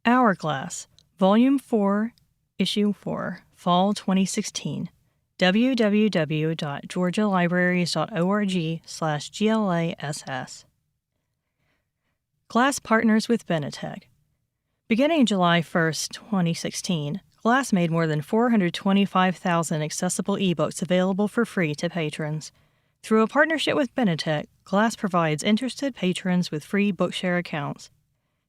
HourGLASS, Volume 4, Issue 4, Fall 2016. www.georgialibraries.org/GLASS. GLASS partners with Benetech. Beginning July 1, 2016, GLASS made more than 425,000 accessible ebooks available for free to patrons. Through a partnership with Benetech, GLASS provides interested patrons with free Bookshare accounts.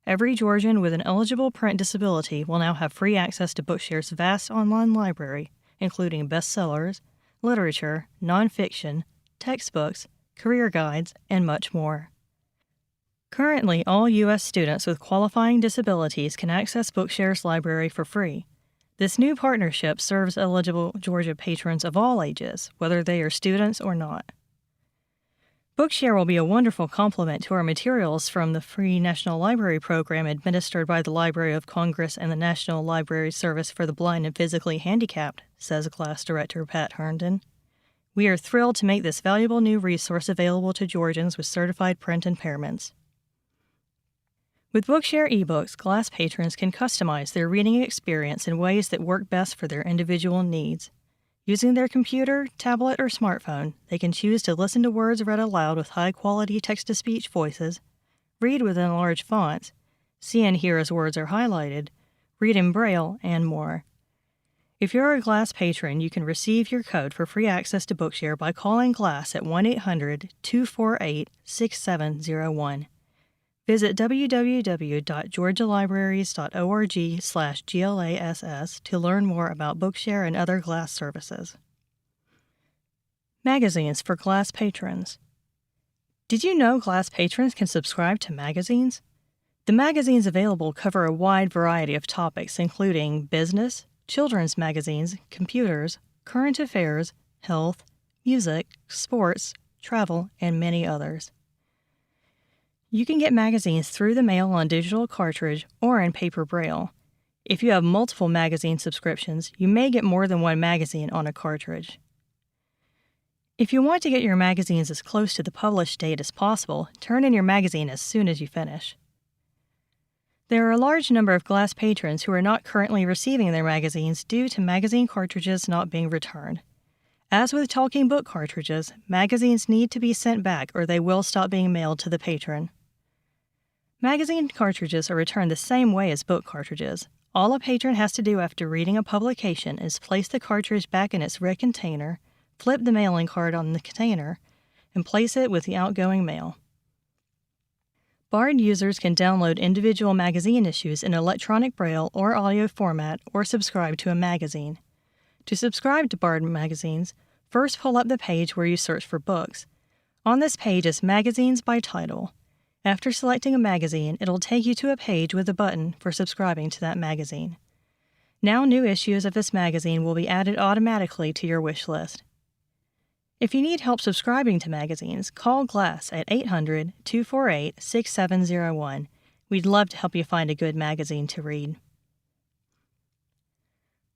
Every Georgian with an eligible print disability will now have free access to Bookshare's vast online library, including bestsellers, literature, nonfiction, textbooks, career guides, and much more. Currently, all U.S. students with qualifying disabilities can access Bookshare's library for free. This new partnership serves eligible Georgia patrons of all ages, whether they are students or not. Bookshare will be a wonderful complement to our materials from the free National Library Program administered by the Library of Congress and the National Library Service for the Blind and Physically Handicapped, says GLASS Director Pat Herndon. We are thrilled to make this valuable new resource available to Georgians with certified print impairments. With Bookshare ebooks, GLASS patrons can customize their reading experience in ways that work best for their individual needs. Using their computer, tablet, or smartphone, they can choose to listen to words read aloud with high-quality text-to-speech voices, read with enlarged fonts, see and hear as words are highlighted, read in Braille, and more. If you're a GLASS patron, you can receive your code for free access to Bookshare by calling GLASS at 1-800-248-6701. Visit www.georgialibraries.org/GLASS to learn more about Bookshare and other GLASS services. Magazines for GLASS patrons. Did you know GLASS patrons can subscribe to magazines? The magazines available cover a wide variety of topics, including business, children's magazines, computers, current affairs, health, music, sports, travel, and many others. You can get magazines through the mail on digital cartridge or in paper Braille. If you have multiple magazine subscriptions, you may get more than one magazine on a cartridge. If you want to get your magazines as close to the published date as possible, turn in your magazine as soon as you finish. There are a large number of GLASS patrons who are not currently receiving their magazines due to magazine cartridges not being returned. As with talking book cartridges, magazines need to be sent back or they will stop being mailed to the patron. Magazine cartridges are returned the same way as book cartridges. All a patron has to do after reading a publication is place the cartridge back in its red container, flip the mailing card on the container, and place it with the outgoing mail. Bard users can download individual magazine issues in electronic Braille or audio format or subscribe to a magazine. To subscribe to Bard magazines, first pull up the page where you search for books. On this page is Magazines by title. After selecting a magazine, it'll take you to a page with a button for subscribing to that magazine. Now new issues of this magazine will be added automatically to your wish list. If you need help subscribing to magazines, call GLASS at 800-248-6701. We'd love to help you find a good magazine to read.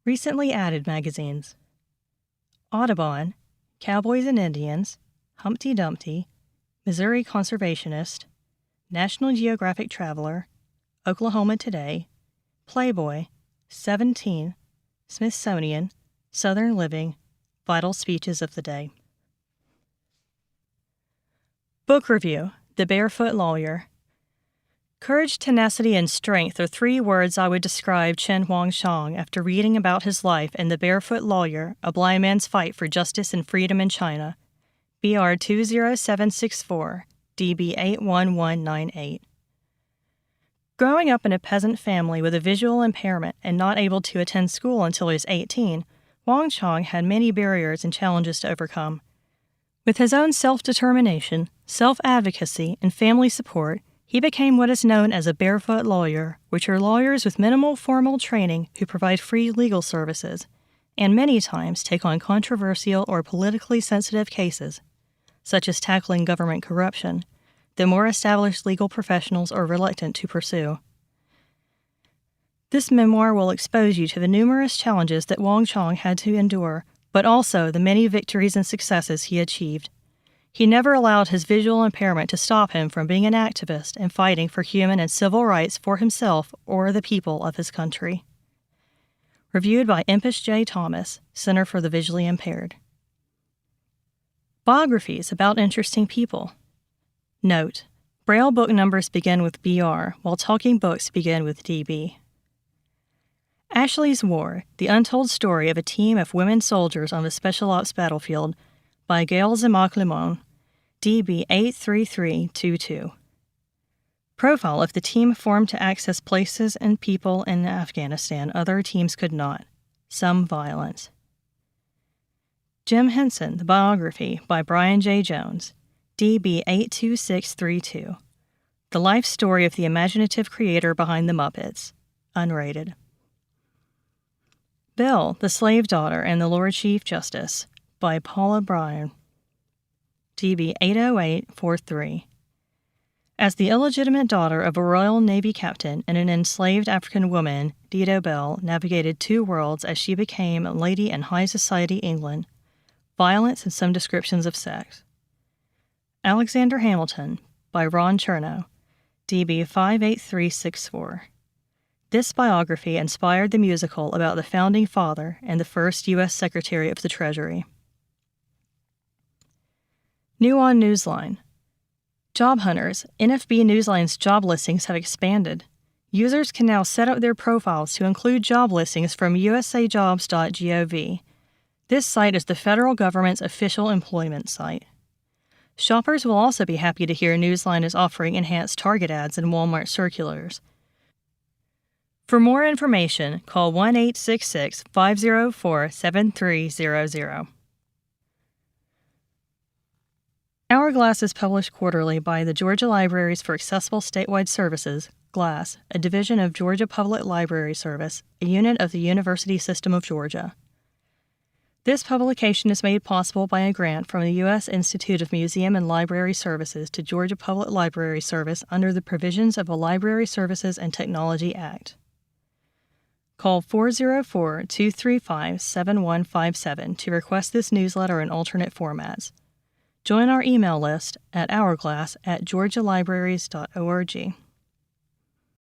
Recently added magazines: Audubon, Cowboys and Indians, Humpty Dumpty, Missouri Conservationist, National Geographic Traveler, Oklahoma Today, Playboy, 17, Smithsonian, Southern Living, Vital Speeches of the Day. Book Review: The Barefoot Lawyer. Courage, tenacity, and strength are three words I would describe Chen Huangshang after reading about his life in The Barefoot Lawyer, A Blind Man's Fight for Justice and Freedom in China, BR 20764, DB 81198. Growing up in a peasant family with a visual impairment and not able to attend school until he was 18, Huangshang had many barriers and challenges to overcome. With his own self-determination, self-advocacy, and family support, he became what is known as a barefoot lawyer, which are lawyers with minimal formal training who provide free legal services, and many times take on controversial or politically sensitive cases, such as tackling government corruption, that more established legal professionals are reluctant to pursue. This memoir will expose you to the numerous challenges that Huangshang had to endure, but also the many victories and successes he achieved. He never allowed his visual impairment to stop him from being an activist and fighting for human and civil rights for himself or the people of his country. Reviewed by Impus J. Thomas, Center for the Visually Impaired. Biographies about interesting people. Note: Braille book numbers begin with BR, while talking books begin with DB. Ashley's War, the untold story of a team of women soldiers on the Special Ops battlefield, by Gail Zimach-Limon, DB 83322. Profile of the team formed to access places and people in Afghanistan other teams could not. Some violence. Jim Henson, the biography, by Brian J. Jones, DB 82632. The life story of the imaginative creator behind the Muppets. Unrated. Belle, the Slave Daughter and the Lord Chief Justice, by Paula Bryan, DB 80843. As the illegitimate daughter of a Royal Navy captain and an enslaved African woman, Dido Belle navigated two worlds as she became a lady in high society England, violence and some descriptions of sex. Alexander Hamilton, by Ron Chernow, DB 58364. This biography inspired the musical about the Founding Father and the first U.S. Secretary of the Treasury. New on Newsline. Job hunters, NFB Newsline's job listings have expanded. Users can now set up their profiles to include job listings from usajobs.gov. This site is the federal government's official employment site. Shoppers will also be happy to hear Newsline is offering enhanced Target ads in Walmart circulars. For more information, call 1-866-504-7300. HourGLASS is published quarterly by the Georgia Libraries for Accessible Statewide Services, GLASS, a division of Georgia Public Library Service, a unit of the University System of Georgia. This publication is made possible by a grant from the U.S. Institute of Museum and Library Services to Georgia Public Library Service under the provisions of the Library Services and Technology Act. Call 404-235-7157 to request this newsletter in alternate formats. Join our email list at hourglass@georgialibraries.org.